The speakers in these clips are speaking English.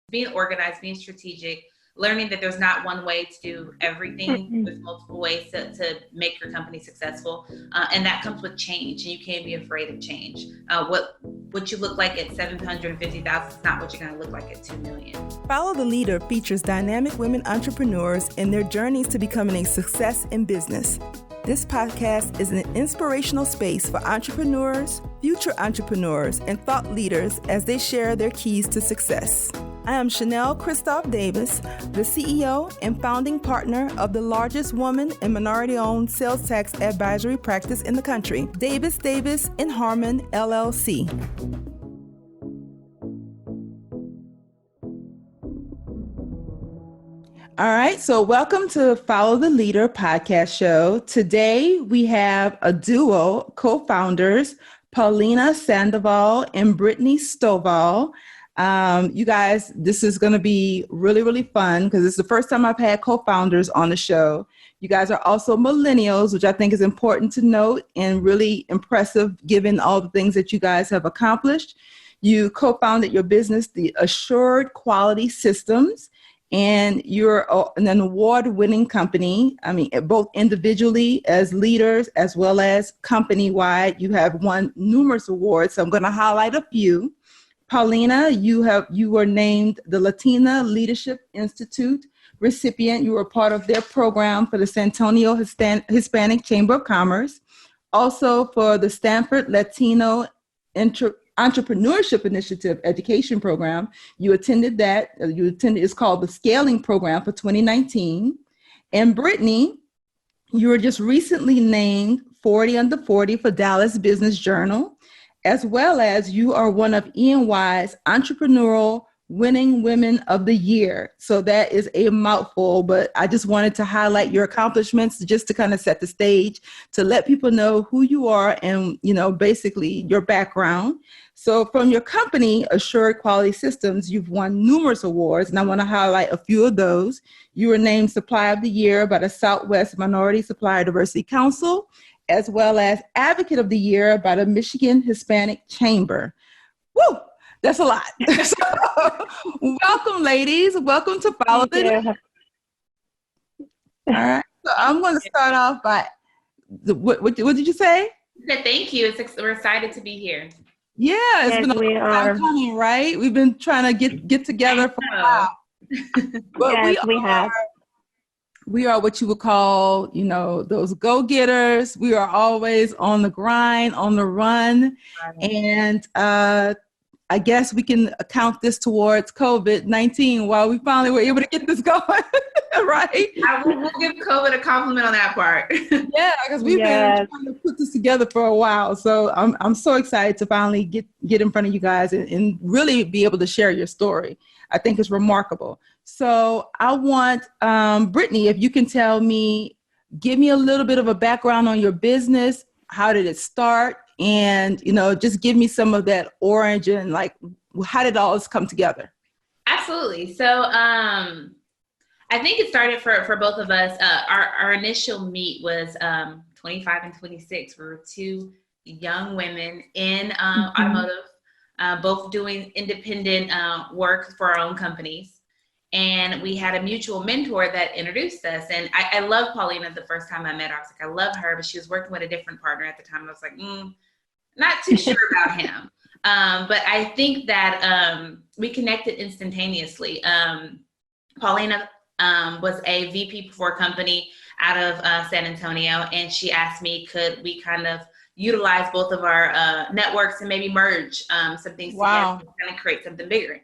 being organized, being strategic, learning that there's not one way to do everything. There's multiple ways to make your company successful. And that comes with change. And you can't be afraid of change. What you look like at 750,000 is not what you're going to look like at 2 million. Follow the Leader features dynamic women entrepreneurs in their journeys to becoming a success in business. This podcast is an inspirational space for entrepreneurs, future entrepreneurs, and thought leaders as they share their keys to success. I am Chanel Christoph Davis, the CEO and founding partner of the largest woman and minority-owned sales tax advisory practice in the country, Davis & Harmon, LLC. All right, so welcome to Follow the Leader podcast show. Today we have a duo, co-founders, Paulina Sandoval and Brittany Stovall. You guys, this is going to be really, really fun because it's the first time I've had co-founders on the show. You guys are also millennials, which I think is important to note and really impressive given all the things that you guys have accomplished. You co-founded your business, the Assured Quality Systems, and you're an award-winning company. I mean, both individually as leaders as well as company-wide. You have won numerous awards, so I'm going to highlight a few. Paulina, you were named the Latina Leadership Institute recipient. You were part of their program for the San Antonio Hispanic Chamber of Commerce. Also for the Stanford Latino Entrepreneurship Initiative education program. You attended that. It's called the Scaling Program for 2019. And Brittany, you were just recently named 40 Under 40 for Dallas Business Journal, as well as you are one of E&Y's entrepreneurial winning women of the year. So that is a mouthful, but I just wanted to highlight your accomplishments just to kind of set the stage to let people know who you are and, basically your background. So from your company, Assured Quality Systems, you've won numerous awards, and I want to highlight a few of those. You were named Supplier of the Year by the Southwest Minority Supplier Diversity Council, as well as Advocate of the Year by the Michigan Hispanic Chamber. Woo! That's a lot. So, welcome, ladies. Welcome to Follow the Leader. All right. So I'm going to start off by, what did you say? Thank you. We're excited to be here. Yeah, it's been a long time coming, right? We've been trying to get together for a while. But yes, we have. We are what you would call, those go-getters. We are always on the grind, on the run. And I guess we can account this towards COVID-19 while we finally were able to get this going, right? We'll give COVID a compliment on that part. Yeah, because we've been trying to put this together for a while. So I'm so excited to finally get in front of you guys and really be able to share your story. I think it's remarkable. So I want Brittany, if you can give me a little bit of a background on your business. How did it start? And, just give me some of that origin, like how did all this come together? Absolutely. So I think it started for both of us. Our initial meet was 25 and 26. We were two young women in automotive, both doing independent work for our own companies. And we had a mutual mentor that introduced us. And I loved Paulina the first time I met her. I was like, I love her, but she was working with a different partner at the time. I was like, not too sure about him. But I think that we connected instantaneously. Paulina was a VP for a company out of San Antonio. And she asked me, could we kind of utilize both of our networks and maybe merge some things together to kind of create something bigger.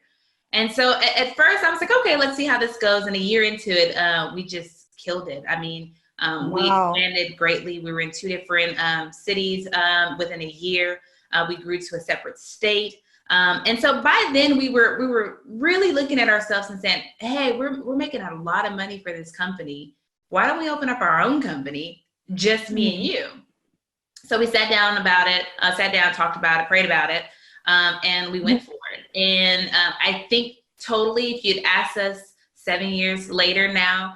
And so at first I was like, okay, let's see how this goes. And a year into it, we just killed it. I mean, we expanded greatly. We were in two different cities within a year. We grew to a separate state. And so by then we were really looking at ourselves and saying, hey, we're making a lot of money for this company. Why don't we open up our own company, just me and you? So we sat down, talked about it, prayed about it. And we went for it. And I think totally, if you'd asked us 7 years later now,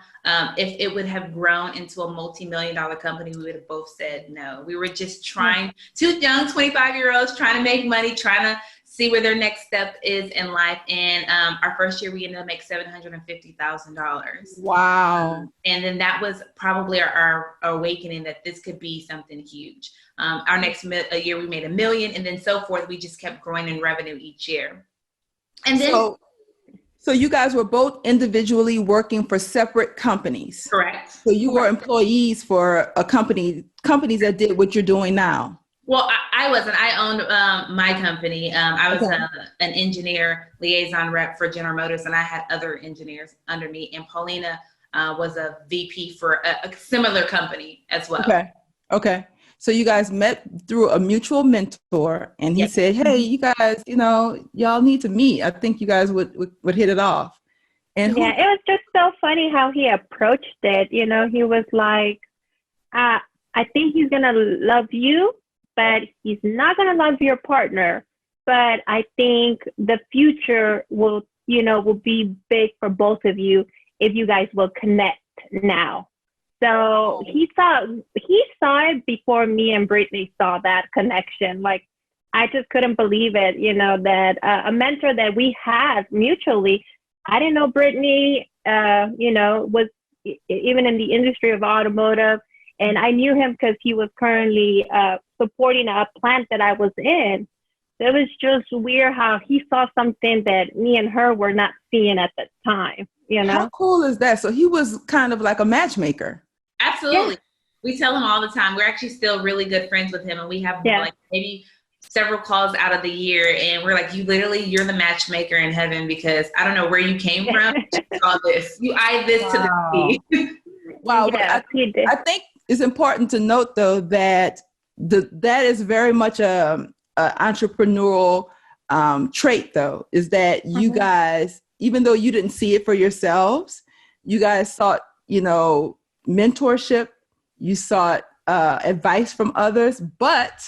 if it would have grown into a multi-million-dollar company, we would have both said no. We were just trying, two young 25-year-olds trying to make money, trying see where their next step is in life. And our first year, we ended up making $750,000. Wow. And then that was probably our awakening that this could be something huge. Our next year, we made $1 million, and then so forth. We just kept growing in revenue each year. And then, so you guys were both individually working for separate companies. Correct. So you were employees for a companies that did what you're doing now. Well, I wasn't. I owned my company. I was an engineer liaison rep for General Motors, and I had other engineers under me. And Paulina was a VP for a similar company as well. Okay. So you guys met through a mutual mentor, and he said, "Hey, you guys, y'all need to meet. I think you guys would hit it off." And it was just so funny how he approached it. He was like, "I think he's gonna love you, but he's not gonna love your partner. But I think the future will be big for both of you if you guys will connect now." So he saw it before me and Brittany saw that connection. Like, I just couldn't believe it, that a mentor that we had mutually. I didn't know Brittany, was even in the industry of automotive. And I knew him because he was currently supporting a plant that I was in. It was just weird how he saw something that me and her were not seeing at the time, How cool is that? So he was kind of like a matchmaker. Absolutely. Yeah. We tell him all the time. We're actually still really good friends with him, and we have like maybe several calls out of the year, and we're like, you're the matchmaker in heaven, because I don't know where you came from. You saw this. You eyed this to the T. Wow. Yeah, I think it's important to note, though, that that is very much a entrepreneurial trait, though, is that you guys, even though you didn't see it for yourselves, you guys sought, mentorship, you sought advice from others, but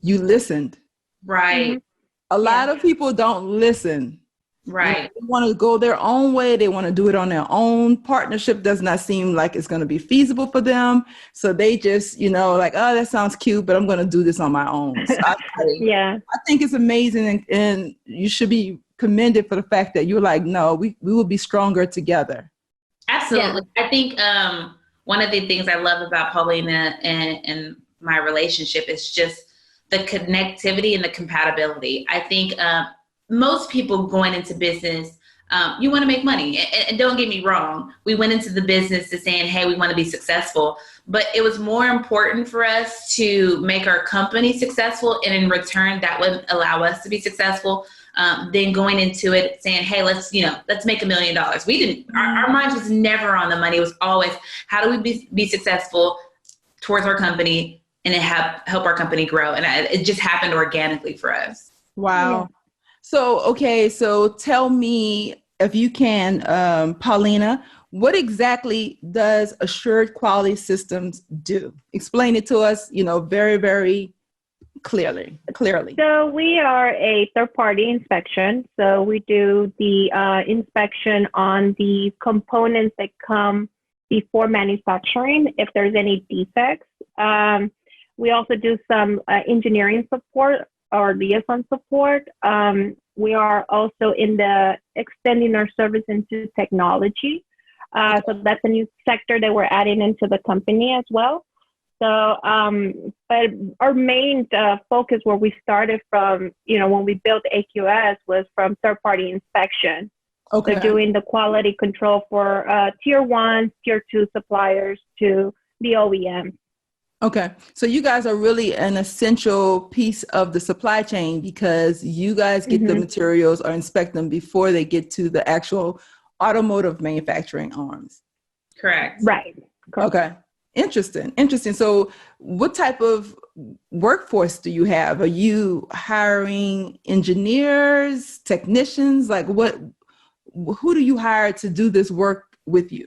you listened. Right. A lot of people don't listen. Right. They want to go their own way. They want to do it on their own. Partnership does not seem like it's going to be feasible for them. So they just, like, oh, that sounds cute, but I'm going to do this on my own. So I think it's amazing. And you should be commended for the fact that you're like, no, we will be stronger together. Absolutely. Yeah. I think one of the things I love about Paulina and my relationship is just the connectivity and the compatibility. I think most people going into business, you want to make money. And don't get me wrong, we went into the business to saying, hey, we want to be successful. But it was more important for us to make our company successful. And in return, that would allow us to be successful. Than going into it saying, hey, let's make $1 million. We didn't, our mind was never on the money. It was always, how do we be successful towards our company and help our company grow? And it just happened organically for us. Wow. Yeah. So tell me, if you can, Paulina, what exactly does Assured Quality Systems do? Explain it to us, very, very clearly. So we are a third-party inspection. So we do the inspection on the components that come before manufacturing, if there's any defects. We also do some engineering support or liaison support. We are also in the extending our service into technology. So that's a new sector that we're adding into the company as well. So, but our main focus where we started from, when we built AQS was from third-party inspection. Okay. So doing the quality control for tier 1, tier 2 suppliers to the OEM. Okay. So you guys are really an essential piece of the supply chain because you guys get the materials or inspect them before they get to the actual automotive manufacturing arms. Correct. Right. Correct. Okay. Interesting. So what type of workforce do you have? Are you hiring engineers, technicians? Like who do you hire to do this work with you?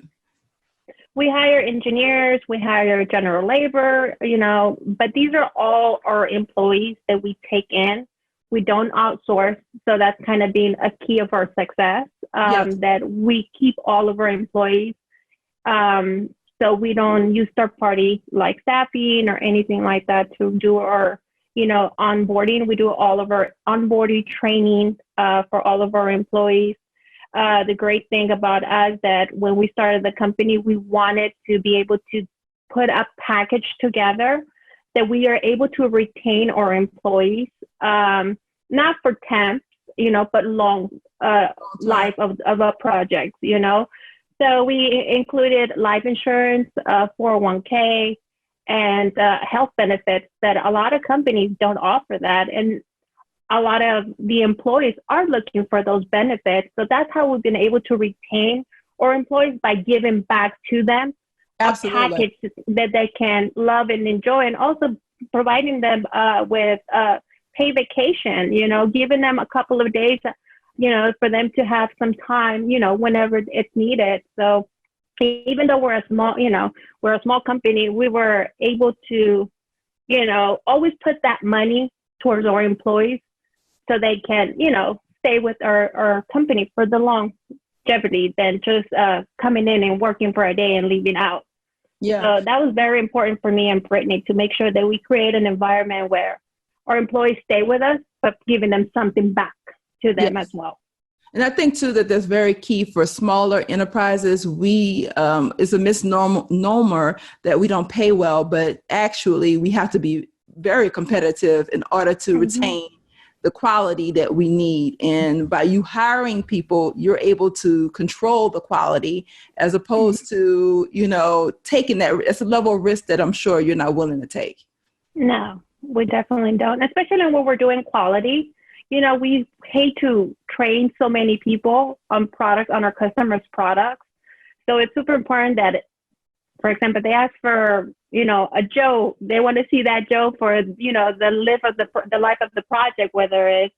We hire engineers, we hire general labor, but these are all our employees that we take in. We don't outsource. So that's kind of been a key of our success, that we keep all of our employees. So we don't use third party like staffing or anything like that to do our, onboarding. We do all of our onboarding training for all of our employees. The great thing about us that when we started the company, we wanted to be able to put a package together that we are able to retain our employees, not for temps, but long life of a project, So we included life insurance, 401k, and health benefits that a lot of companies don't offer that. And a lot of the employees are looking for those benefits. So that's how we've been able to retain our employees, by giving back to them Absolutely. a package that they can love and enjoy, and also providing them with pay vacation, giving them a couple of days, for them to have some time, whenever it's needed. So even though we're a small company, we were able to, always put that money towards our employees so they can, stay with our company for the longevity than just coming in and working for a day and leaving out. Yeah. So that was very important for me and Brittany, to make sure that we create an environment where our employees stay with us, but giving them something back to them as well. And I think too that that's very key for smaller enterprises. It's a misnomer that we don't pay well, but actually we have to be very competitive in order to retain the quality that we need. And by you hiring people, you're able to control the quality, as opposed to, taking that. It's a level of risk that I'm sure you're not willing to take. No, we definitely don't, especially when we're doing quality. We hate to train so many people on our customers' products. So it's super important that, for example, they ask for, a Joe, they want to see that Joe for, the life of the project, whether it's,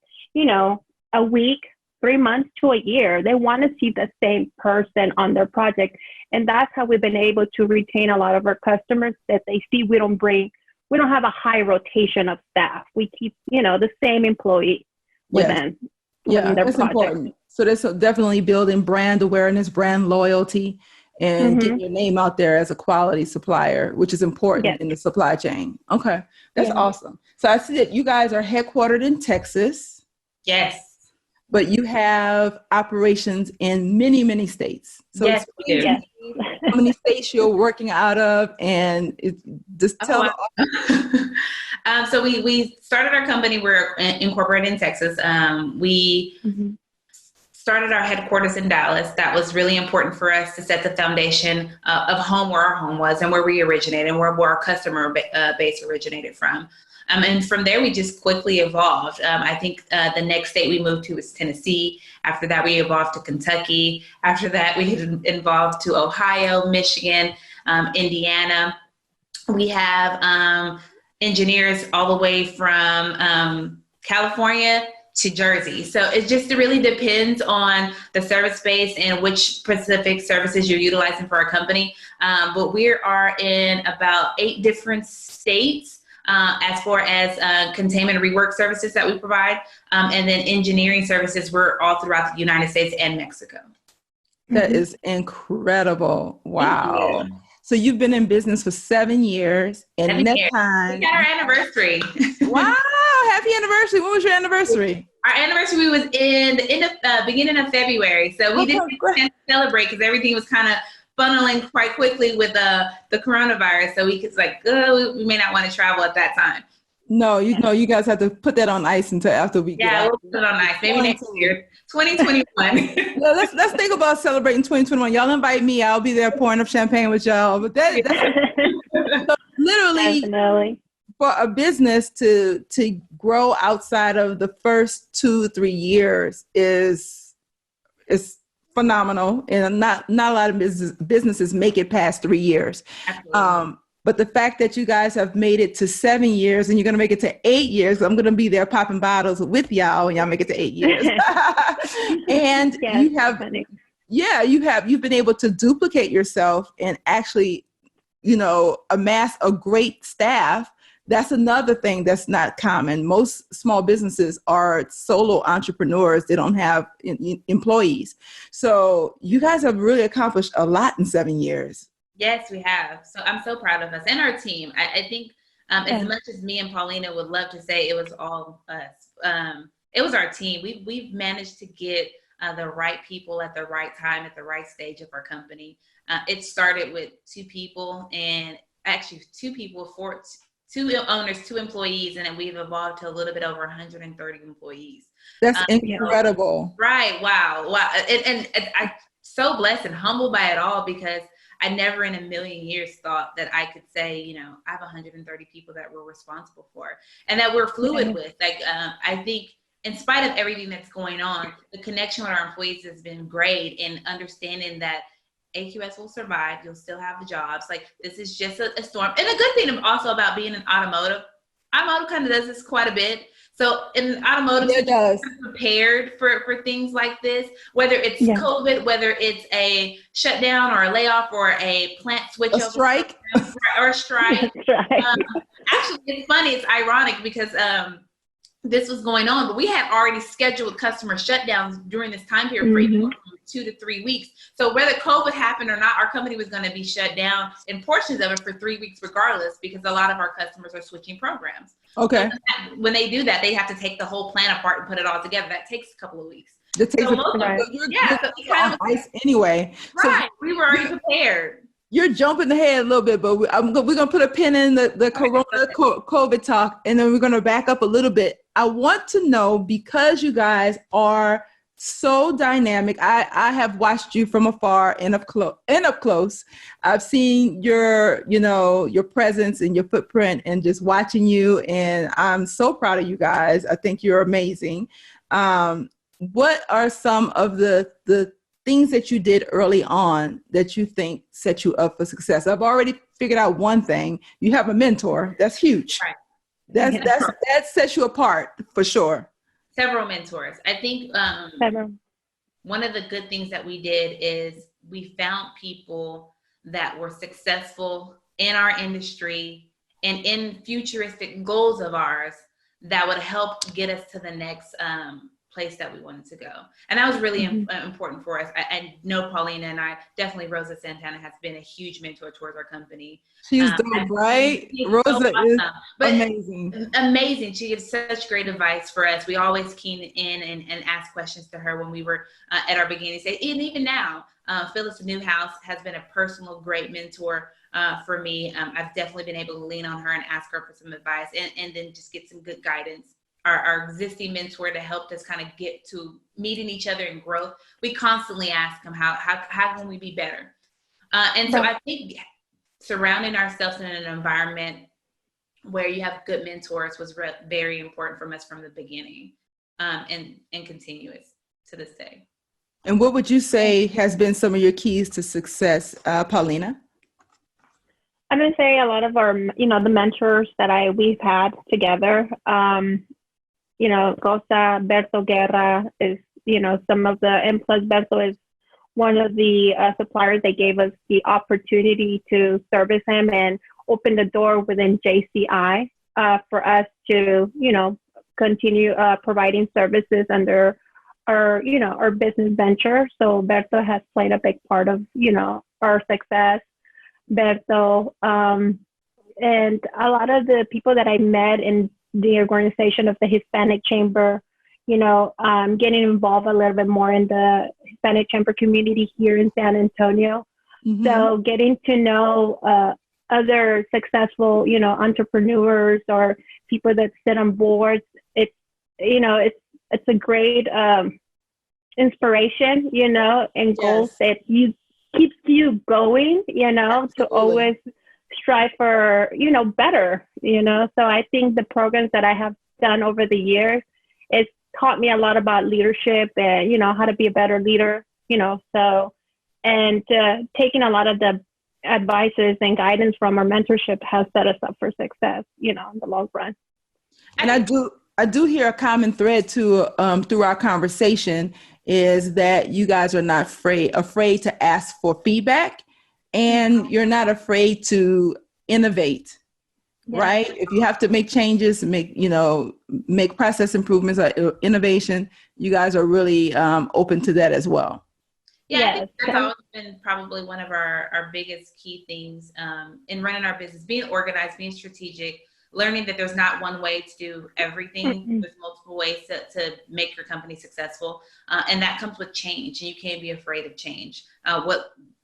a week, 3 months to a year. They want to see the same person on their project. And that's how we've been able to retain a lot of our customers, that they see we don't have a high rotation of staff. We keep, the same employee within their that's project. important. So that's definitely building brand awareness, brand loyalty, and getting your name out there as a quality supplier, which is important in the supply chain. Okay, that's awesome. So I see that you guys are headquartered in Texas. Yes. But you have operations in many, many states. So yes, we do. How many states you're working out of, and just tell So we started our company. We're incorporated in Texas. We started our headquarters in Dallas. That was really important for us to set the foundation of home, where our home was and where we originated, and where our customer base originated from. And from there, we just quickly evolved. I think the next state we moved to was Tennessee. After that, we evolved to Kentucky. After that, we evolved to Ohio, Michigan, Indiana. We have engineers all the way from California to Jersey. So it just really depends on the service base and which specific services you're utilizing for our company. But we are in about 8 different states. As far as containment and rework services that we provide, and then engineering services, we're all throughout the United States and Mexico. That is incredible. Wow. So you've been in business for 7 years, and in that time, we got our anniversary. Wow. Happy anniversary. When was your anniversary? Our anniversary was in the beginning of February. So we didn't get a chance to celebrate because everything was kind of funneling quite quickly with the coronavirus. So we could we may not want to travel at that time. No, you guys have to put that on ice until after we get out. We'll put it on ice. Maybe next year, 2021. Yeah, let's think about celebrating 2021. Y'all invite me. I'll be there pouring up champagne with y'all. But that's so literally definitely. For a business to grow outside of the first 2-3 years is phenomenal, and not a lot of businesses make it past 3 years. But the fact that you guys have made it to 7 years, and you're going to make it to 8 years, I'm going to be there popping bottles with y'all when y'all make it to 8 years. And you've been able to duplicate yourself and actually, amass a great staff. That's another thing that's not common. Most small businesses are solo entrepreneurs. They don't have employees. So you guys have really accomplished a lot in 7 years. Yes, we have. So I'm so proud of us and our team. I think As much as me and Paulina would love to say it was all us, it was our team. We've managed to get the right people at the right time at the right stage of our company. It started with 2 people, and actually 2 people, 2 owners, 2 employees, and then we've evolved to a little bit over 130 employees. That's incredible. Right. Wow. And I'm so blessed and humbled by it all, because I never in a million years thought that I could say, you know, I have 130 people that we're responsible for and that we're fluid with. Like, I think in spite of everything that's going on, the connection with our employees has been great, in understanding that AQS will survive. You'll still have the jobs. Like, this is just a storm. And a good thing also about being in automotive kind of does this quite a bit. So in automotive, you're prepared for things like this, whether it's COVID, whether it's a shutdown or a layoff or a plant switch, a strike. Or a strike. Actually, it's funny. It's ironic because this was going on, but we had already scheduled customer shutdowns during this time period for even 2 to 3 weeks. So whether COVID happened or not, our company was going to be shut down in portions of it for 3 weeks regardless, because a lot of our customers are switching programs. Okay. So when they do that, they have to take the whole plan apart and put it all together. That takes a couple of weeks. Anyway. Right. So we were already prepared. You're jumping ahead a little bit, but we're going to put a pin in the COVID talk, and then we're going to back up a little bit. I want to know, because you guys are so dynamic. I have watched you from afar and up close. I've seen your presence and your footprint, and just watching you. And I'm so proud of you guys. I think you're amazing. What are some of the things that you did early on that you think set you up for success? I've already figured out one thing. You have a mentor. That's huge. Right. That sets you apart for sure. Several mentors. I think one of the good things that we did is we found people that were successful in our industry and in futuristic goals of ours that would help get us to the next place that we wanted to go. And that was really important for us. I know Paulina, and I definitely, Rosa Santana has been a huge mentor towards our company. She's dope, right? Rosa is amazing. Amazing. She gives such great advice for us. We always keen in and ask questions to her when we were at our beginning stage. And even now, Phyllis Newhouse has been a personal great mentor for me. I've definitely been able to lean on her and ask her for some advice, and then just get some good guidance. Our existing mentor that helped us kind of get to meeting each other and growth, we constantly ask them, how can we be better? And so I think surrounding ourselves in an environment where you have good mentors was very important for us from the beginning, and continuous to this day. And what would you say has been some of your keys to success, Paulina? I'm going to say a lot of our, the mentors that we've had together, Costa, Berto Guerra is, some of the, and plus Berto is one of the suppliers that gave us the opportunity to service him and open the door within JCI for us to, continue providing services under our business venture. So Berto has played a big part of, our success. Berto, and a lot of the people that I met in the organization of the Hispanic Chamber, getting involved a little bit more in the Hispanic Chamber community here in San Antonio. Mm-hmm. So getting to know other successful, entrepreneurs or people that sit on boards, it's a great inspiration, and goals that keeps you going, to always strive for, better, So I think the programs that I have done over the years, it's taught me a lot about leadership and, how to be a better leader, so, and taking a lot of the advices and guidance from our mentorship has set us up for success, in the long run. And I do hear a common thread too, through our conversation, is that you guys are not afraid to ask for feedback, and you're not afraid to innovate, right? If you have to make changes, make process improvements or innovation, you guys are really open to that as well. Yeah, I think that's always been probably one of our biggest key things in running our business, being organized, being strategic, learning that there's not one way to do everything. There's multiple ways to make your company successful. And that comes with change, and you can't be afraid of change.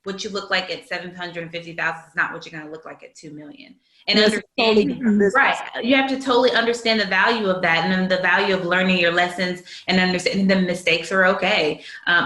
What you look like at 750,000 is not what you're going to look like at 2 million. And understanding, right? You have to totally understand the value of that, and then the value of learning your lessons and understanding the mistakes are okay.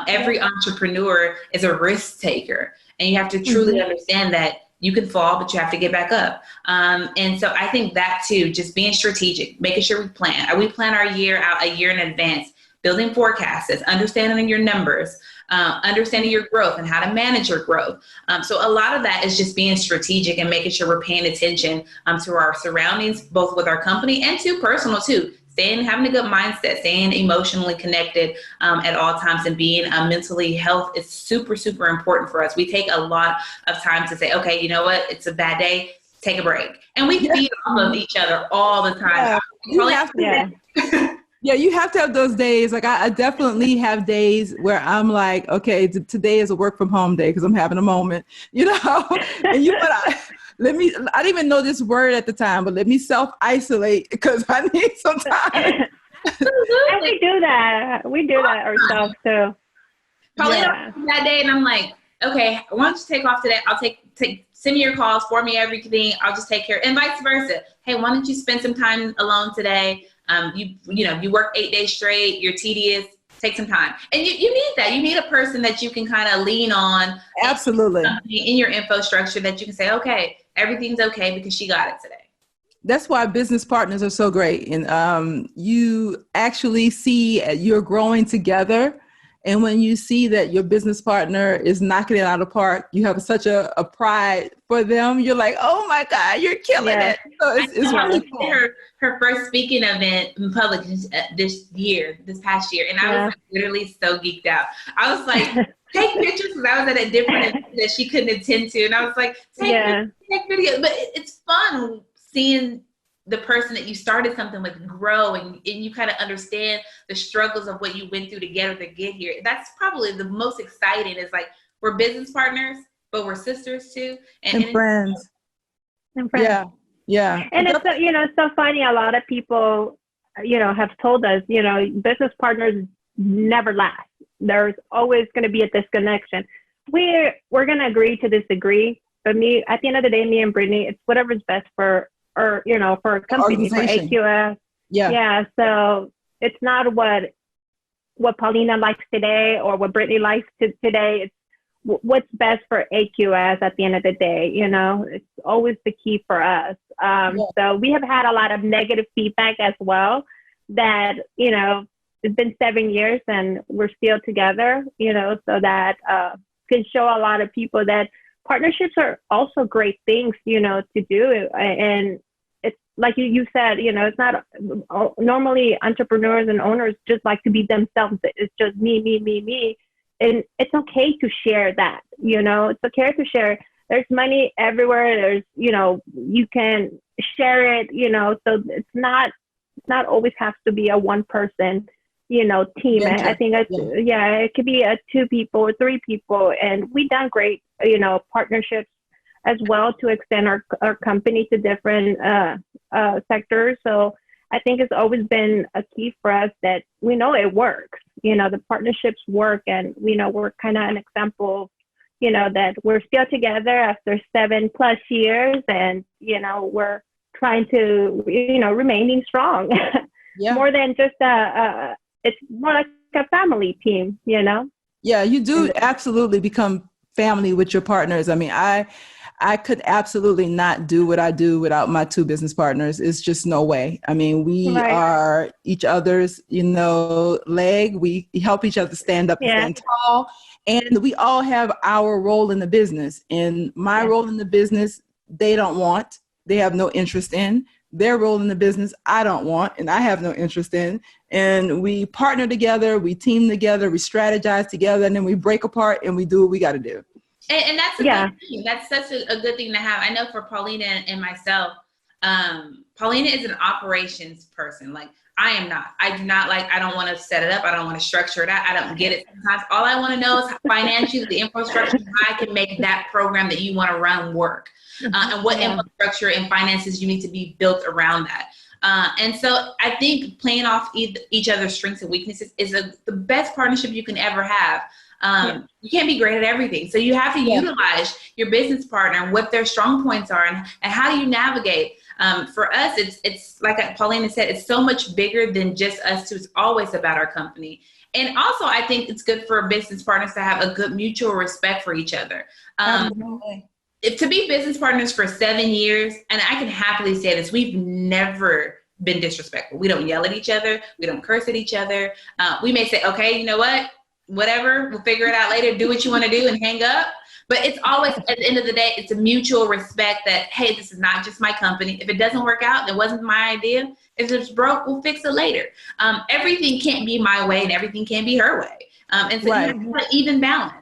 Every entrepreneur is a risk taker, and you have to truly understand that you can fall, but you have to get back up. And so I think that too, just being strategic, making sure we plan our year out a year in advance, building forecasts, understanding your numbers, understanding your growth and how to manage your growth. So a lot of that is just being strategic and making sure we're paying attention to our surroundings, both with our company and to personal too. Having a good mindset, staying emotionally connected at all times, and being mentally health is super, super important for us. We take a lot of time to say, okay, you know what? It's a bad day. Take a break. And we feed off of each other all the time. Yeah, you have to have those days. Like I definitely have days where I'm like, okay, today is a work from home day because I'm having a moment, you know. And I didn't even know this word at the time, but let me self-isolate because I need some time. And we do that. We do that ourselves too. Paulina, that day, and I'm like, okay, why don't you take off today? I'll send me your calls, for me everything. I'll just take care, and vice versa. Hey, why don't you spend some time alone today? You work 8 days straight, you're tedious, take some time. And you need that. You need a person that you can kind of lean on. Absolutely. In your infrastructure that you can say, okay, everything's okay because she got it today. That's why business partners are so great. And you actually see you're growing together. And when you see that your business partner is knocking it out of the park, you have such a pride for them. You're like, oh my God, you're killing it. So it's really cool. Her first speaking event in public this past year. And I was literally so geeked out. I was like, take pictures, because I was at a different event that she couldn't attend to. And I was like, take videos. But it's fun seeing the person that you started something with grow, and you kind of understand the struggles of what you went through together to get here. That's probably the most exciting, is like, we're business partners, but we're sisters too. And friends. Yeah. And it's it's so funny. A lot of people, have told us, business partners never last. There's always going to be a disconnection. We're going to agree to disagree. But at the end of the day, me and Brittany, it's whatever's best for a company, for AQS. Yeah. So it's not what Paulina likes today or what Brittany likes today. It's what's best for AQS at the end of the day. It's always the key for us. So we have had a lot of negative feedback as well, that, it's been 7 years and we're still together, so that can show a lot of people that partnerships are also great things, to do. And it's like you said, it's not normally entrepreneurs and owners just like to be themselves. It's just me. And it's okay to share that, it's okay to share. There's money everywhere. There's, you can share it, so it's not always has to be a one person, team. I think it could be 2 people or 3 people. And we've done great, partnerships as well to extend our company to different sectors. So I think it's always been a key for us that we know it works. The partnerships work, and we're kind of an example, that we're still together after 7+ years, and we're trying to remaining strong. More than just it's more like a family team. Yeah, you do absolutely become family with your partners. I mean, I could absolutely not do what I do without my 2 business partners. It's just no way. I mean, we are each other's, leg. We help each other stand up and stand tall. And we all have our role in the business. And my role in the business, they don't want. They have no interest in. Their role in the business, I don't want, and I have no interest in. And we partner together, we team together, we strategize together, and then we break apart and we do what we got to do. And that's a good thing. That's such a good thing to have. I know for Paulina and myself, Paulina is an operations person. Like, I am not. I do not like, I don't want to set it up. I don't want to structure it out. I don't get it sometimes. All I want to know is financially, the infrastructure, how I can make that program that you want to run work. And what infrastructure and finances you need to be built around that. And so I think playing off each other's strengths and weaknesses is the best partnership you can ever have. You can't be great at everything. So you have to utilize your business partner and what their strong points are and how do you navigate. For us, it's like Paulina said, it's so much bigger than just us two. It's always about our company. And also, I think it's good for business partners to have a good mutual respect for each other. To be business partners for 7 years, and I can happily say this, we've never been disrespectful. We don't yell at each other. We don't curse at each other. We may say, okay, you know what? Whatever, we'll figure it out later. Do what you want to do and hang up. But it's always, at the end of the day, it's a mutual respect that, hey, this is not just my company. If it doesn't work out, it wasn't my idea. If it's broke, we'll fix it later. Everything can't be my way and everything can't be her way. And so you have an even balance.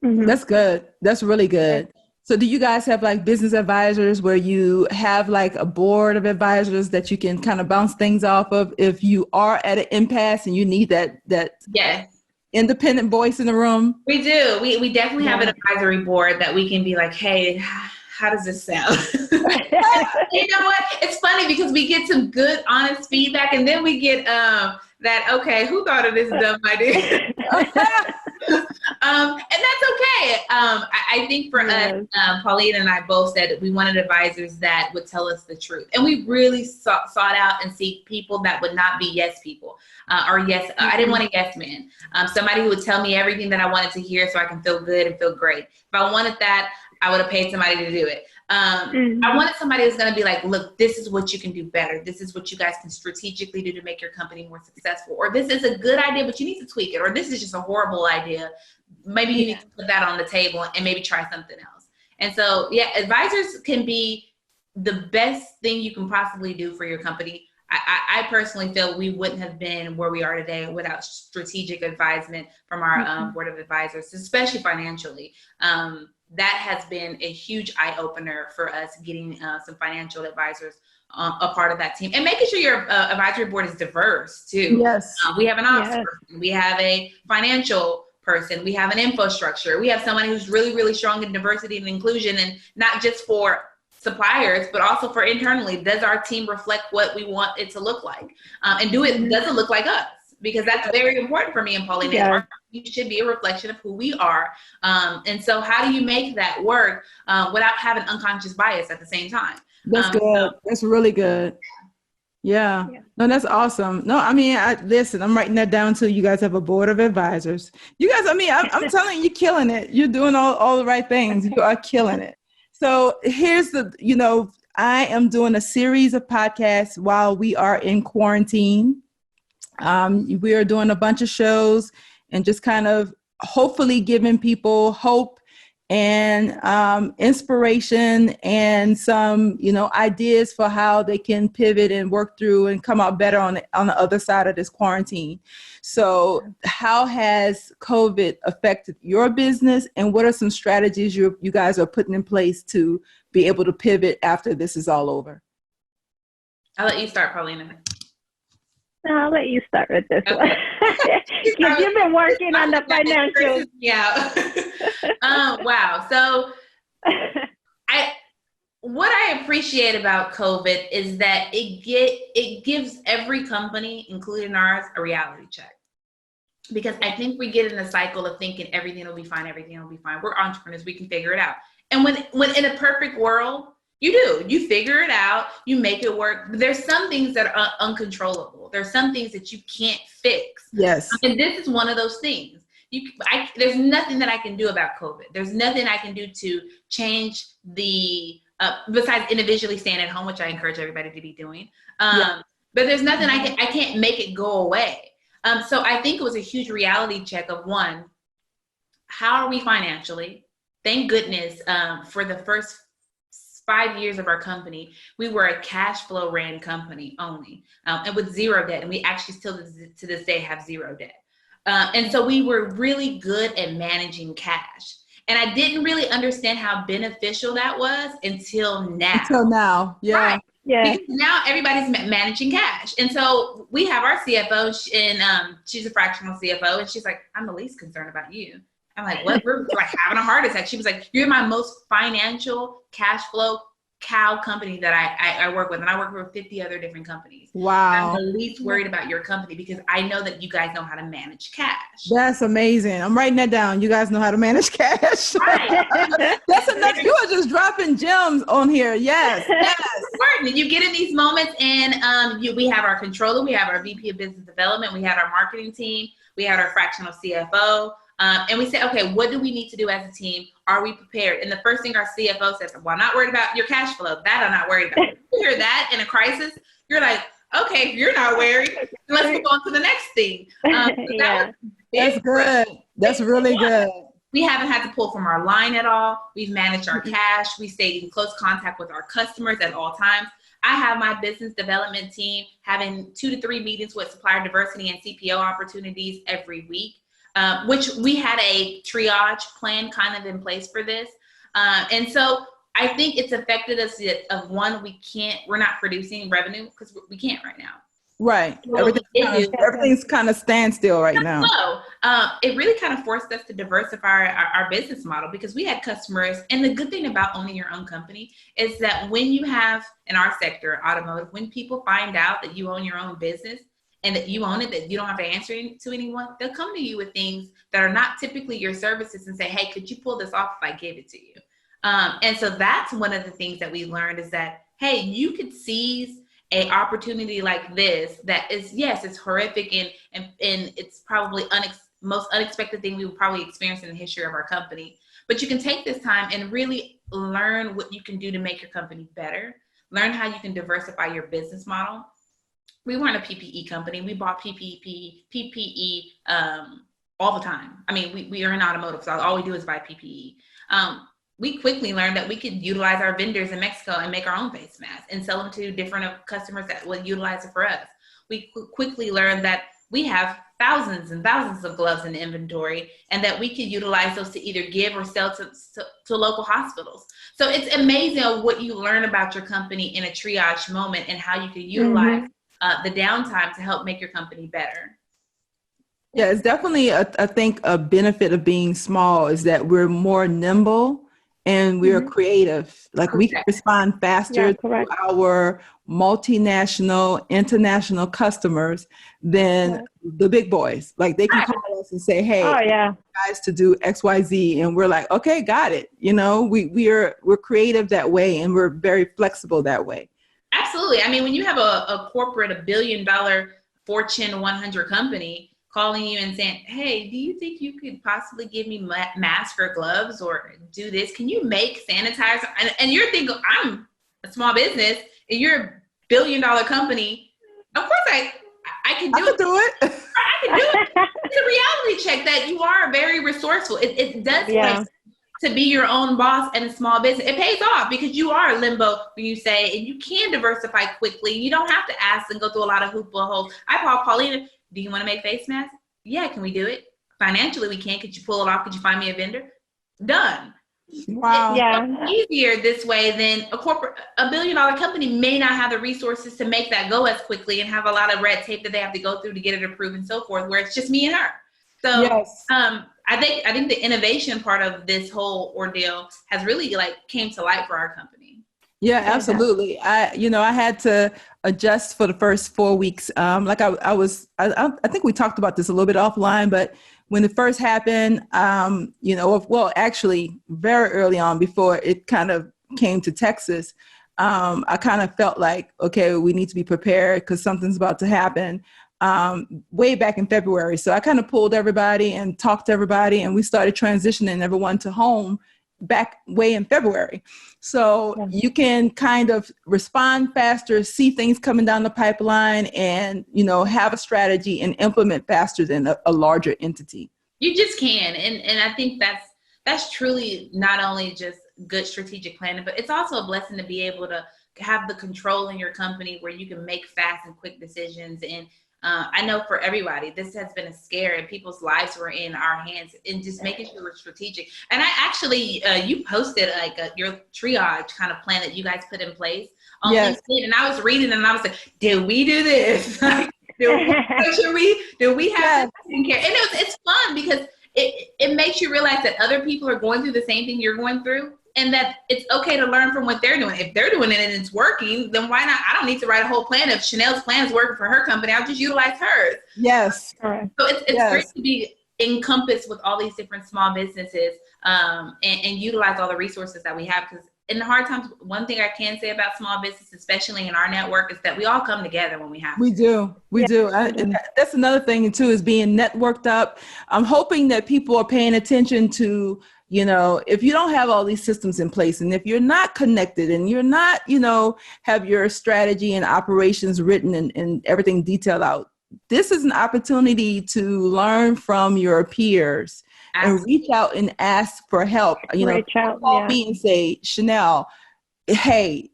That's good. That's really good. So do you guys have like business advisors where you have like a board of advisors that you can kind of bounce things off of if you are at an impasse and you need that independent voice in the room? We do. We definitely have an advisory board that we can be like, hey, how does this sound? You know what? It's funny because we get some good, honest feedback, and then we get that, okay, who thought of this dumb idea? And that's okay. I think for us, Paulina and I both said that we wanted advisors that would tell us the truth. And we really sought out and seek people that would not be yes people. I didn't want a yes man. Somebody who would tell me everything that I wanted to hear so I can feel good and feel great. If I wanted that, I would have paid somebody to do it. I wanted somebody who's going to be like, look, this is what you can do better. This is what you guys can strategically do to make your company more successful. Or this is a good idea, but you need to tweak it. Or this is just a horrible idea. Maybe you need to put that on the table and maybe try something else. And so, advisors can be the best thing you can possibly do for your company. I personally feel we wouldn't have been where we are today without strategic advisement from our board of advisors, especially financially. That has been a huge eye-opener for us, getting some financial advisors a part of that team, and making sure your advisory board is diverse too. Yes. We have an ops person, we have a financial person, we have an infrastructure, we have someone who's really, really strong in diversity and inclusion, and not just for suppliers, but also for internally. Does our team reflect what we want it to look like? And does it look like us? Because that's very important for me and Paulina. Yeah. You should be a reflection of who we are. And so how do you make that work without having unconscious bias at the same time? That's good. That's really good. Yeah. No, that's awesome. No, I mean, listen, I'm writing that down too. You guys have a board of advisors. You guys, I mean, I'm telling you, you're killing it. You're doing all the right things. You are killing it. So here's I am doing a series of podcasts while we are in quarantine. We are doing a bunch of shows and just kind of hopefully giving people hope and inspiration and some, ideas for how they can pivot and work through and come out better on the other side of this quarantine. So how has COVID affected your business, and what are some strategies you guys are putting in place to be able to pivot after this is all over? I'll let you start, Paulina. I'll let you start with this one. Because you've been working on the financials. Yeah. Wow. So what I appreciate about COVID is that it gives every company, including ours, a reality check. Because I think we get in a cycle of thinking everything will be fine, everything will be fine. We're entrepreneurs, we can figure it out. And when in a perfect world, you figure it out, you make it work. But there's some things that are uncontrollable. There's some things that you can't fix. Yes. And this is one of those things. There's nothing that I can do about COVID. There's nothing I can do to change besides individually staying at home, which I encourage everybody to be doing. But there's nothing I can't make it go away. So I think it was a huge reality check of one, how are we financially? Thank goodness for the first 5 years of our company, we were a cash flow ran company only, and with zero debt. And we actually still to this day have zero debt. And so we were really good at managing cash. And I didn't really understand how beneficial that was until now. Yeah. Right. Yeah. Because now everybody's managing cash. And so we have our CFO, and she's a fractional CFO, and she's like, I'm the least concerned about you. I'm like, what? We're like having a heart attack. She was like, you're my most financial cash flow cow company that I work with. And I work with 50 other different companies. Wow. I'm the least worried about your company because I know that you guys know how to manage cash. That's amazing. I'm writing that down. You guys know how to manage cash. Right. That's enough. You are just dropping gems on here. Yes. Yes. Important. You get in these moments, and we have our controller, we have our VP of business development, we had our marketing team, we had our fractional CFO. And we said, okay, what do we need to do as a team? Are we prepared? And the first thing our CFO says, well, I'm not worried about your cash flow. That I'm not worried about. You hear that in a crisis, you're like, okay, if you're not worried, let's move on to the next thing. That's good. That's really good. We haven't had to pull from our line at all. We've managed our cash. We stayed in close contact with our customers at all times. I have my business development team having 2 to 3 meetings with supplier diversity and CPO opportunities every week. Which we had a triage plan kind of in place for this. And so I think it's affected us of one, we're not producing revenue because we can't right now. Right. Everything's kind of standstill right now. So it really kind of forced us to diversify our business model because we had customers. And the good thing about owning your own company is that when you have, in our sector, automotive, when people find out that you own your own business, and that you own it, that you don't have to answer to anyone, they'll come to you with things that are not typically your services and say, hey, could you pull this off if I gave it to you? And so that's one of the things that we learned is that, hey, you could seize an opportunity like this that is, yes, it's horrific and it's probably most unexpected thing we will probably experience in the history of our company. But you can take this time and really learn what you can do to make your company better, learn how you can diversify your business model. We weren't a PPE company. We bought PPE all the time. I mean, we are in automotive, so all we do is buy PPE. We quickly learned that we could utilize our vendors in Mexico and make our own face masks and sell them to different customers that would utilize it for us. We quickly learned that we have thousands and thousands of gloves in the inventory and that we could utilize those to either give or sell to local hospitals. So it's amazing what you learn about your company in a triage moment and how you can utilize the downtime to help make your company better. Yeah, it's definitely, I think, a benefit of being small is that we're more nimble and we're creative. Like we can respond faster to our multinational, international customers than the big boys. Like they can call us and say, hey, guys to do X, Y, Z. And we're like, okay, got it. You know, we're creative that way and we're very flexible that way. Absolutely. I mean, when you have a corporate, $1 billion Fortune 100 company calling you and saying, hey, do you think you could possibly give me masks or gloves or do this? Can you make sanitizer? And you're thinking, I'm a small business and you're $1 billion company. Of course I can do it. I can do it. It's a reality check that you are very resourceful. It does take to be your own boss and a small business. It pays off because you are limbo when you say, and you can diversify quickly. You don't have to ask and go through a lot of holes. I call Paulina, do you want to make face masks? Yeah, can we do it? Financially, we can. Could you pull it off? Could you find me a vendor? Done. Wow. It's easier this way than a $1 billion company may not have the resources to make that go as quickly and have a lot of red tape that they have to go through to get it approved and so forth, where it's just me and her. So I think the innovation part of this whole ordeal has really came to light for our company. Yeah, absolutely. I had to adjust for the first 4 weeks. I think we talked about this a little bit offline, but when it first happened, actually very early on before it kind of came to Texas, I kind of felt like, okay, we need to be prepared because something's about to happen. Way back in February. So I kind of pulled everybody and talked to everybody and we started transitioning everyone to home back way in February. So you can kind of respond faster, see things coming down the pipeline and, have a strategy and implement faster than a larger entity. You just can. And I think that's truly not only just good strategic planning, but it's also a blessing to be able to have the control in your company where you can make fast and quick decisions and I know for everybody, this has been a scare, and people's lives were in our hands, and just making sure we're strategic. And I actually, you posted like your triage kind of plan that you guys put in place on LinkedIn, and I was reading and I was like, did we do this? Do we have taken care? And it's fun because it makes you realize that other people are going through the same thing you're going through, and that it's okay to learn from what they're doing. If they're doing it and it's working, then why not? I don't need to write a whole plan. If Chanel's plan is working for her company, I'll just utilize hers. Yes. So it's great to be encompassed with all these different small businesses, and utilize all the resources that we have. Because in the hard times, one thing I can say about small business, especially in our network, is that we all come together when we have to. We do. And that's another thing too, is being networked up. I'm hoping that people are paying attention to, if you don't have all these systems in place, and if you're not connected and you're not, have your strategy and operations written and everything detailed out, this is an opportunity to learn from your peers. Absolutely. And reach out and ask for help. Call me and say, Chanel, hey,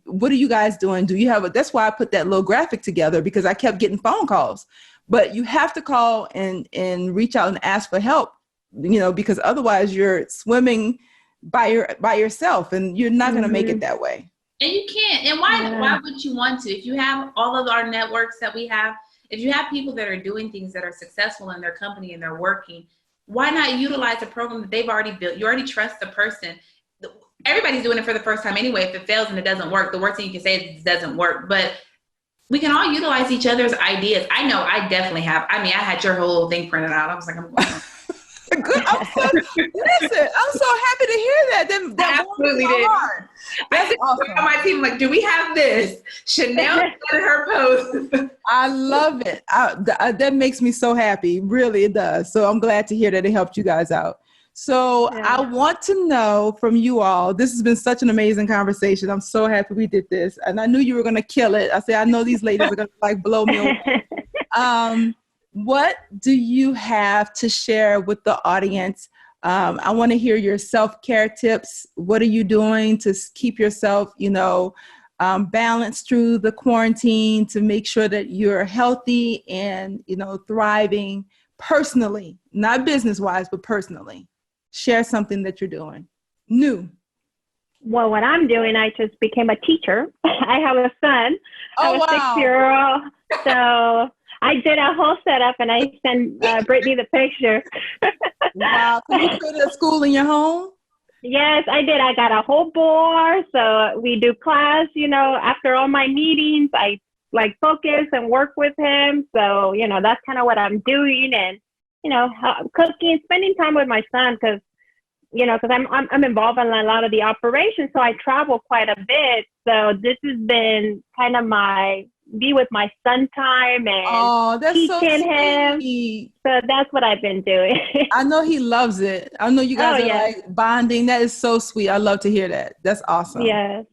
what are you guys doing? Do you have that's why I put that little graphic together, because I kept getting phone calls. But you have to call and reach out and ask for help, because otherwise you're swimming by yourself, and you're not going to make it that way. And you can't. And why would you want to? If you have all of our networks that we have, if you have people that are doing things that are successful in their company and they're working, why not utilize a program that they've already built? You already trust the person. Everybody's doing it for the first time anyway. If it fails and it doesn't work, the worst thing you can say is it doesn't work. But we can all utilize each other's ideas. I know I definitely have. I mean, I had your whole thing printed out. I was like, I'm going on. Good. I'm so happy to hear that. That absolutely did. I said awesome. On my team, like, do we have this? Chanel said her post. I love it. That makes me so happy. Really, it does. So I'm glad to hear that it helped you guys out. So I want to know from you all, this has been such an amazing conversation. I'm so happy we did this. And I knew you were going to kill it. I said, I know these ladies are going to blow me away. What do you have to share with the audience? I want to hear your self-care tips. What are you doing to keep yourself, balanced through the quarantine, to make sure that you're healthy and, thriving personally, not business-wise, but personally? Share something that you're doing new. Well, what I'm doing, I just became a teacher. I have a son. Oh, I have a 6-year-old. So I did a whole setup, and I sent Brittany the picture. Wow. So you created a school in your home? Yes, I did. I got a whole board. So we do class, after all my meetings, I focus and work with him. So, that's kind of what I'm doing. And, cooking, spending time with my son, because I'm involved in a lot of the operations. So I travel quite a bit. So this has been kind of be with my son time and teaching him. So that's what I've been doing. I know he loves it. I know you guys are bonding. That is so sweet. I love to hear that. That's awesome. Yes.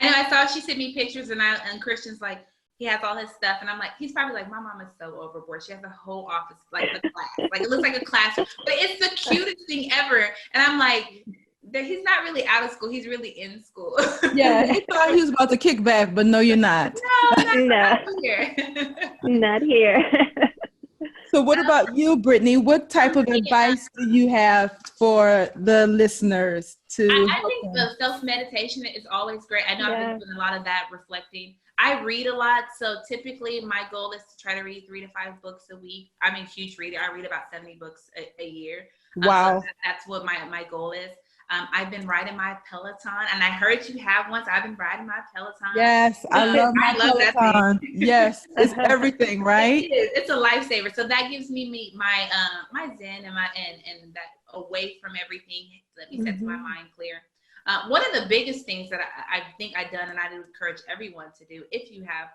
I know. I saw she sent me pictures, and Christian's like, he has all his stuff, and I'm like, he's probably like, my mom is so overboard. She has a whole office, like a class. Like, it looks like a classroom, but it's the cutest thing ever. And I'm like, he's not really out of school. He's really in school. Yeah, he thought he was about to kick back, but no, you're not. No, not here. Not here. So what about you, Brittany? What type of advice do you have for the listeners to I think the self-meditation is always great. I know I've been doing a lot of that, reflecting. I read a lot, so typically my goal is to try to read 3 to 5 books a week. I'm a huge reader. I read about 70 books a year. Wow. So that's what my goal is. I've been riding my Peloton, and I heard you have one, so I've been riding my Peloton. Yes, I love Peloton. That thing. Yes, it's everything, right? It is. It's a lifesaver. So that gives me my zen and and that away from everything. Let me set my mind clear. One of the biggest things that I think I've done, and I would encourage everyone to do, if you have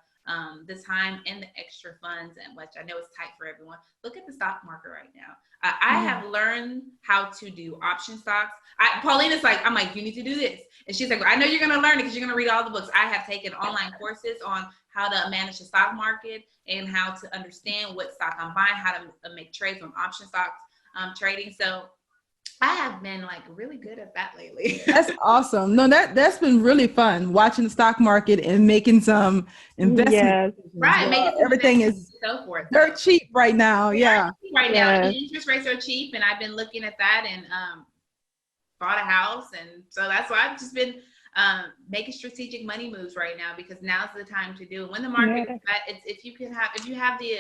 the time and the extra funds, and which I know is tight for everyone, look at the stock market right now. I have learned how to do option stocks. Paulina's like, I'm like, you need to do this. And she's like, I know you're going to learn it because you're going to read all the books. I have taken online courses on how to manage the stock market and how to understand what stock I'm buying, how to make trades on option stocks trading. So I have been like really good at that lately. That's awesome. No, that's been really fun watching the stock market and making some investment. Yes. Right, making some Everything is so forth. dirt cheap right now. Yeah. Right now, Yes. and interest rates are cheap, and I've been looking at that and bought a house, and so that's why I've just been making strategic money moves right now, because now's the time to do it. When the market is bad, it's if you have the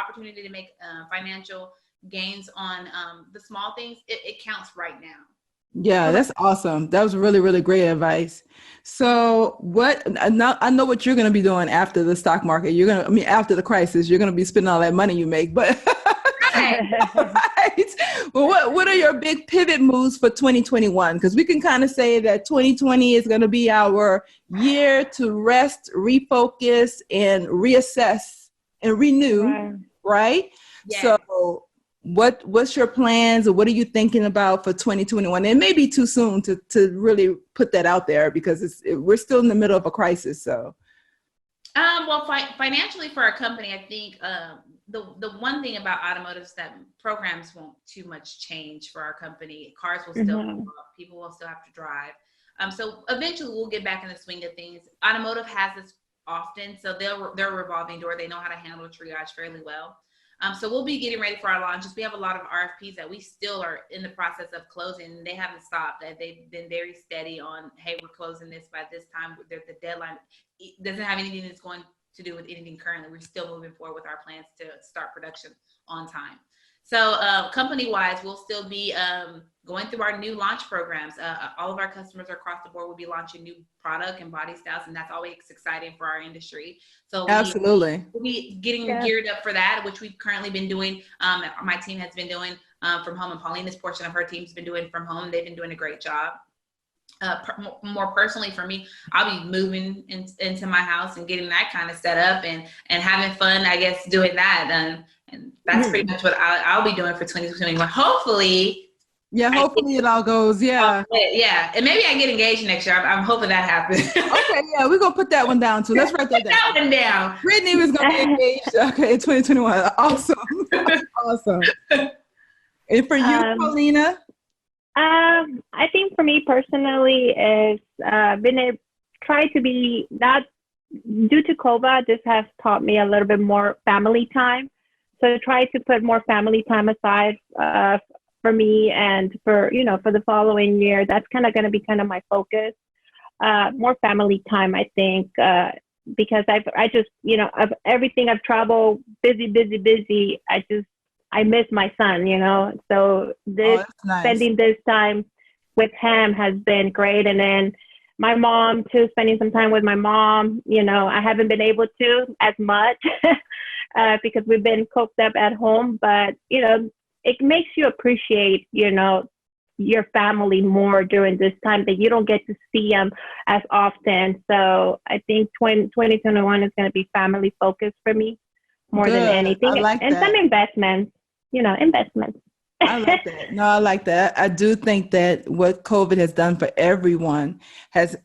opportunity to make financial gains on the small things, it counts right now. Yeah, that's awesome. That was really, really great advice. So I know what you're going to be doing after the stock market. After the crisis, you're going to be spending all that money you make, but right. Well, what are your big pivot moves for 2021? Because we can kind of say that 2020 is going to be our year to rest, refocus, and reassess and renew, right? Yeah. So what's your plans, or what are you thinking about for 2021? It may be too soon to really put that out there, because we're still in the middle of a crisis. So, well, financially for our company, I think the one thing about automotive is that programs won't too much change for our company. Cars will still go up, people will still have to drive. So eventually we'll get back in the swing of things. Automotive has this often, so they're a revolving door. They know how to handle triage fairly well. So we'll be getting ready for our launches. We have a lot of RFPs that we still are in the process of closing. They haven't stopped. They've been very steady on, hey, we're closing this by this time. The deadline doesn't have anything that's going to do with anything currently. We're still moving forward with our plans to start production on time. So company-wise, we'll still be going through our new launch programs. All of our customers across the board will be launching new product and body styles, and that's always exciting for our industry. So absolutely, we'll be getting geared up for that, which we've currently been doing. My team has been doing from home, and Paulina's portion of her team's been doing from home. They've been doing a great job. More personally for me, I'll be moving into my house and getting that kind of set up and having fun, I guess, doing that. And that's pretty much what I'll be doing for 2021. Hopefully. Yeah, hopefully it all goes. Yeah. Yeah. And maybe I get engaged next year. I'm hoping that happens. Okay, yeah, we're going to put that one down too. Let's write that down. That one down. Brittany was going to be engaged, in 2021. Awesome. Awesome. And for you, Paulina? I think for me personally is try to be, not due to COVID, this has taught me a little bit more family time. So try to put more family time aside for me and for the following year. That's kind of going to be kind of my focus. More family time, I think, because I just, of everything I've traveled, busy. I miss my son, so nice. Spending this time with him has been great. And then my mom too, spending some time with my mom, I haven't been able to as much because we've been cooped up at home, but, it makes you appreciate, your family more during this time that you don't get to see them as often. So I think 2021 is going to be family focused for me more than anything. I like and that. Some investments. Investments. I like that. No, I like that. I do think that what COVID has done for everyone has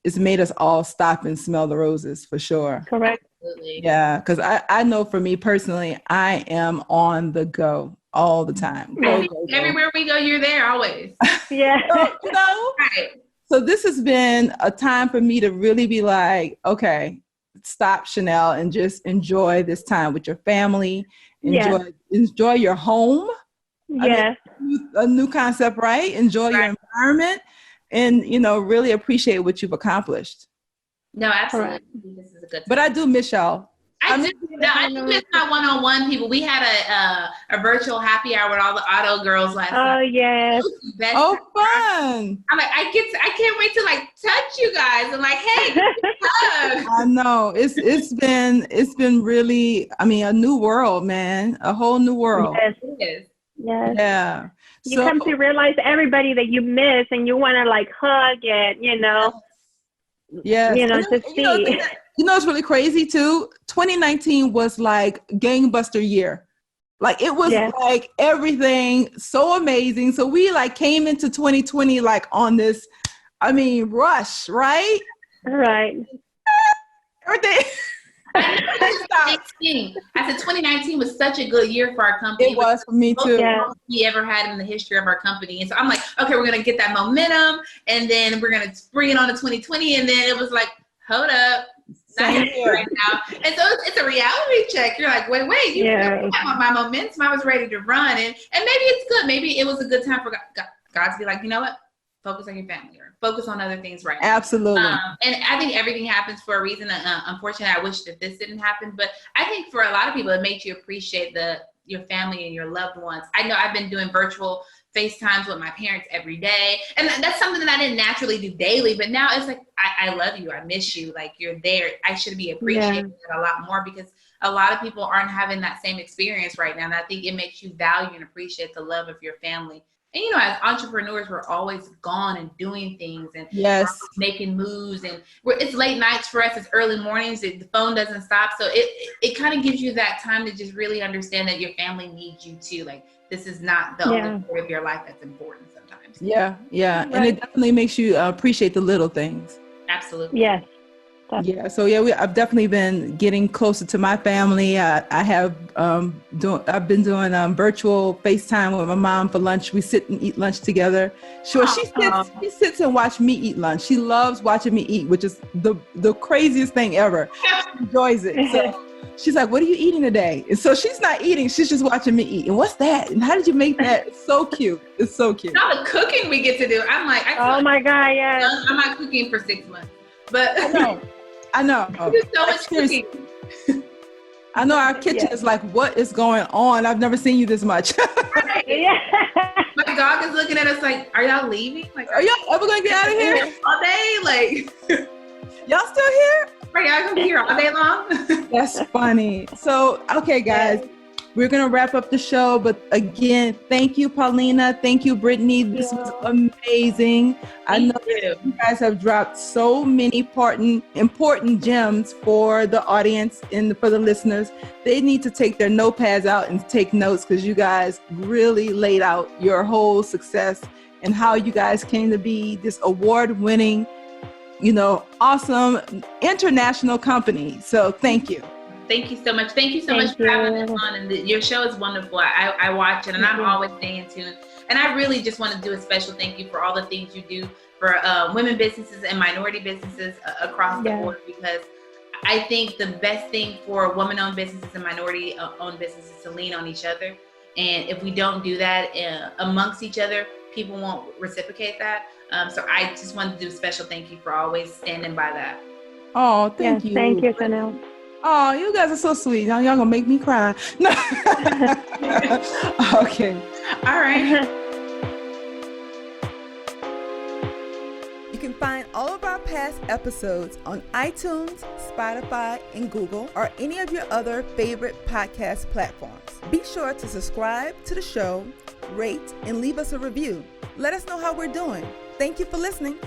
it's made us all stop and smell the roses, for sure. Correct. Absolutely. Yeah, because I know for me personally, I am on the go all the time. Go. Everywhere we go, you're there always. Yeah. So, Right. So this has been a time for me to really be like, okay, stop, Chanel, and just enjoy this time with your family. Enjoy your home. Yes. A new concept, right? Enjoy your environment and, really appreciate what you've accomplished. No, absolutely. This is a good time. But I do miss y'all. I do miss my one-on-one people. We had a virtual happy hour with all the auto girls last night. Oh, yes. Oh, fun. I'm like, I can't wait to touch you guys. I'm like, hey, hug. I know. It's been really, a new world, man. A whole new world. Yes. It is. Yes. Yeah. You come to realize everybody that you miss and you want to hug it, Yes. To see. It's really crazy too. 2019 was like gangbuster year. It was like everything so amazing. So we came into 2020 on this, rush, right? Right. Everything. I said 2019 was such a good year for our company. It was for me too. Yeah. We ever had in the history of our company. And so I'm like, okay, we're gonna get that momentum, and then we're gonna bring it on to 2020. And then it was like, hold up, Same here. right now. And so it's a reality check. You're like, wait, you have my momentum. I was ready to run, and maybe it's good. Maybe it was a good time for God to be like, you know what? Focus on your family, or focus on other things right now. Absolutely. And I think everything happens for a reason. Unfortunately, I wish that this didn't happen, but I think for a lot of people, it makes you appreciate your family and your loved ones. I know I've been doing virtual FaceTimes with my parents every day, and that's something that I didn't naturally do daily, but now it's like, I love you, I miss you, like you're there. I should be appreciating it a lot more, because a lot of people aren't having that same experience right now, and I think it makes you value and appreciate the love of your family. And, you know, as entrepreneurs, we're always gone and doing things and making moves. And it's late nights for us. It's early mornings. The phone doesn't stop. So it kind of gives you that time to just really understand that your family needs you too. Like, this is not the only part of your life that's important sometimes. Yeah. Right. And it definitely makes you appreciate the little things. Absolutely. Yes. Yeah. So I've definitely been getting closer to my family. I've been doing virtual FaceTime with my mom for lunch. We sit and eat lunch together. Sure, she sits and watch me eat lunch. She loves watching me eat, which is the craziest thing ever. She enjoys it. So she's like, "What are you eating today?" And so she's not eating; she's just watching me eat. And what's that? And how did you make that? It's so cute. It's so cute. All the cooking we get to do. I'm like, oh my God, yes. I'm not cooking for 6 months, but I know. We do so much cooking. I know our kitchen is like, what is going on? I've never seen you this much. My dog is looking at us like, are y'all leaving? Like, are y'all ever going to get out of here? All day? Like, y'all still here? Are y'all going to be here all day long? That's funny. So, okay, guys. We're going to wrap up the show, but again, thank you, Paulina. Thank you, Brittany. This was amazing. I know that you guys have dropped so many important gems for the audience and for the listeners. They need to take their notepads out and take notes, because you guys really laid out your whole success and how you guys came to be this award-winning, awesome international company. So thank you. Thank you so much. Thank you so much for having us on. And your show is wonderful. I watch it, and I'm always staying tuned. And I really just want to do a special thank you for all the things you do for women businesses and minority businesses across the board, because I think the best thing for women-owned businesses and minority-owned businesses is to lean on each other. And if we don't do that amongst each other, people won't reciprocate that. So I just wanted to do a special thank you for always standing by that. Oh, thank you. Thank you, Chanel. Oh, you guys are so sweet. Now y'all gonna make me cry. No. Okay. All right. You can find all of our past episodes on iTunes, Spotify, and Google, or any of your other favorite podcast platforms. Be sure to subscribe to the show, rate, and leave us a review. Let us know how we're doing. Thank you for listening.